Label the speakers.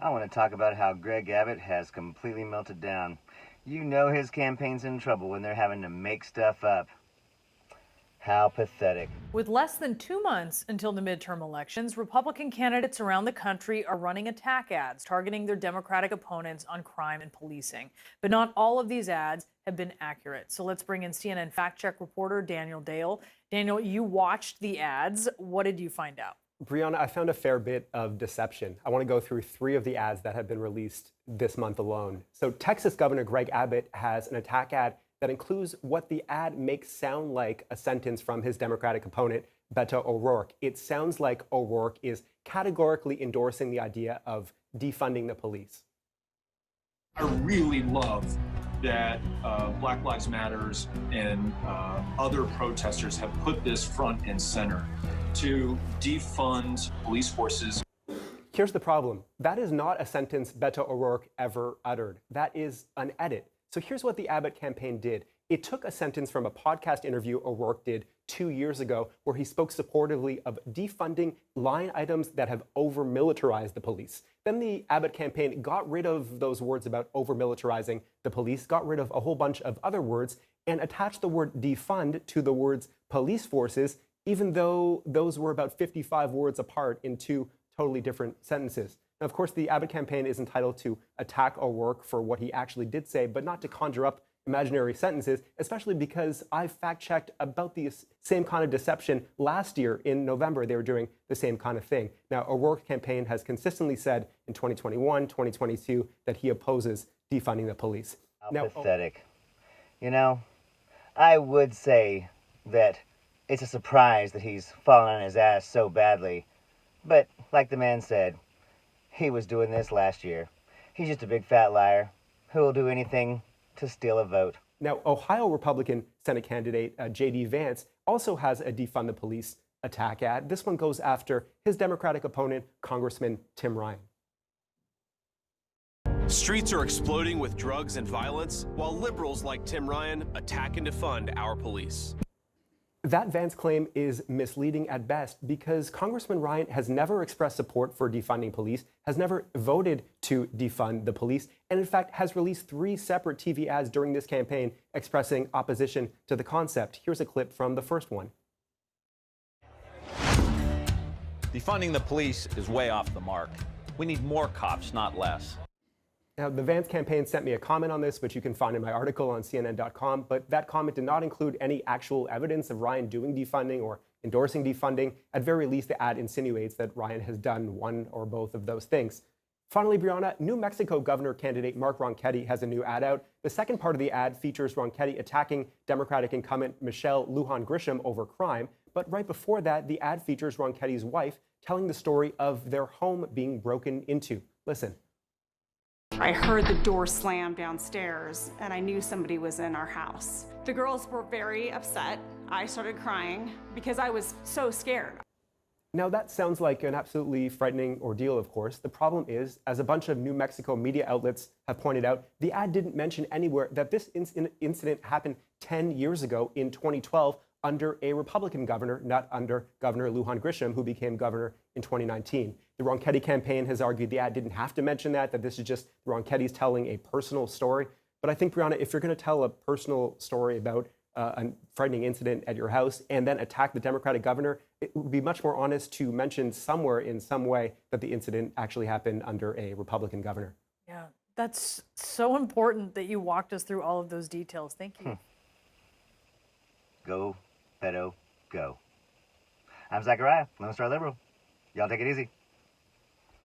Speaker 1: I want to talk about how Gregg Abbott has completely melted down. You know his campaign's in trouble when they're having to make stuff up. How pathetic.
Speaker 2: With less than 2 months until the midterm elections, Republican candidates around the country are running attack ads targeting their Democratic opponents on crime and policing. But not all of these ads have been accurate. So let's bring in CNN fact-check reporter Daniel Dale. Daniel, you watched the ads. What did you find out?
Speaker 3: Brianna, I found a fair bit of deception. I want to go through 3 of the ads that have been released this month alone. So Texas Governor Gregg Abbott has an attack ad that includes what the ad makes sound like a sentence from his Democratic opponent, Beto O'Rourke. It sounds like O'Rourke is categorically endorsing the idea of defunding the police.
Speaker 4: I really love that Black Lives Matters and other protesters have put this front and center to defund police forces.
Speaker 3: Here's the problem. That is not a sentence Beto O'Rourke ever uttered. That is an edit. So here's what the Abbott campaign did. It took a sentence from a podcast interview O'Rourke did 2 years ago where he spoke supportively of defunding line items that have over-militarized the police. Then the Abbott campaign got rid of those words about over-militarizing the police, got rid of a whole bunch of other words, and attached the word defund to the words police forces, even though those were about 55 words apart in 2 totally different sentences. Now, of course, the Abbott campaign is entitled to attack O'Rourke for what he actually did say, but not to conjure up imaginary sentences, especially because I fact-checked about the same kind of deception last year in November. They were doing the same kind of thing. Now, O'Rourke's campaign has consistently said in 2021, 2022, that he opposes defunding the police.
Speaker 1: How pathetic. You know, I would say that it's a surprise that he's fallen on his ass so badly. But, like the man said, he was doing this last year. He's just a big fat liar who will do anything to steal a vote.
Speaker 3: Now, Ohio Republican Senate candidate J.D. Vance also has a defund the police attack ad. This one goes after his Democratic opponent, Congressman Tim Ryan.
Speaker 5: Streets are exploding with drugs and violence, while liberals like Tim Ryan attack and defund our police.
Speaker 3: That Vance claim is misleading at best because Congressman Ryan has never expressed support for defunding police, has never voted to defund the police, and in fact has released 3 separate TV ads during this campaign expressing opposition to the concept. Here's a clip from the first one.
Speaker 6: Defunding the police is way off the mark. We need more cops, not less.
Speaker 3: Now, the Vance campaign sent me a comment on this, which you can find in my article on CNN.com, but that comment did not include any actual evidence of Ryan doing defunding or endorsing defunding. At very least, the ad insinuates that Ryan has done one or both of those things. Finally, Brianna, New Mexico governor candidate Mark Ronchetti has a new ad out. The second part of the ad features Ronchetti attacking Democratic incumbent Michelle Lujan Grisham over crime, but right before that, the ad features Ronchetti's wife telling the story of their home being broken into. Listen.
Speaker 7: I heard the door slam downstairs and I knew somebody was in our house. The girls were very upset. I started crying because I was so scared.
Speaker 3: Now that sounds like an absolutely frightening ordeal, of course. The problem is, as a bunch of New Mexico media outlets have pointed out, the ad didn't mention anywhere that this incident happened 10 years ago in 2012 under a Republican governor, not under Governor Lujan Grisham, who became governor in 2019. The Ronchetti campaign has argued the ad didn't have to mention that this is just Ronchetti's telling a personal story. But I think, Brianna, if you're going to tell a personal story about a frightening incident at your house and then attack the Democratic governor, it would be much more honest to mention somewhere in some way that the incident actually happened under a Republican governor.
Speaker 2: Yeah, that's so important that you walked us through all of those details. Thank you.
Speaker 1: Go, Beto, go. I'm Zachariah, Lone Star Liberal. Y'all take it easy.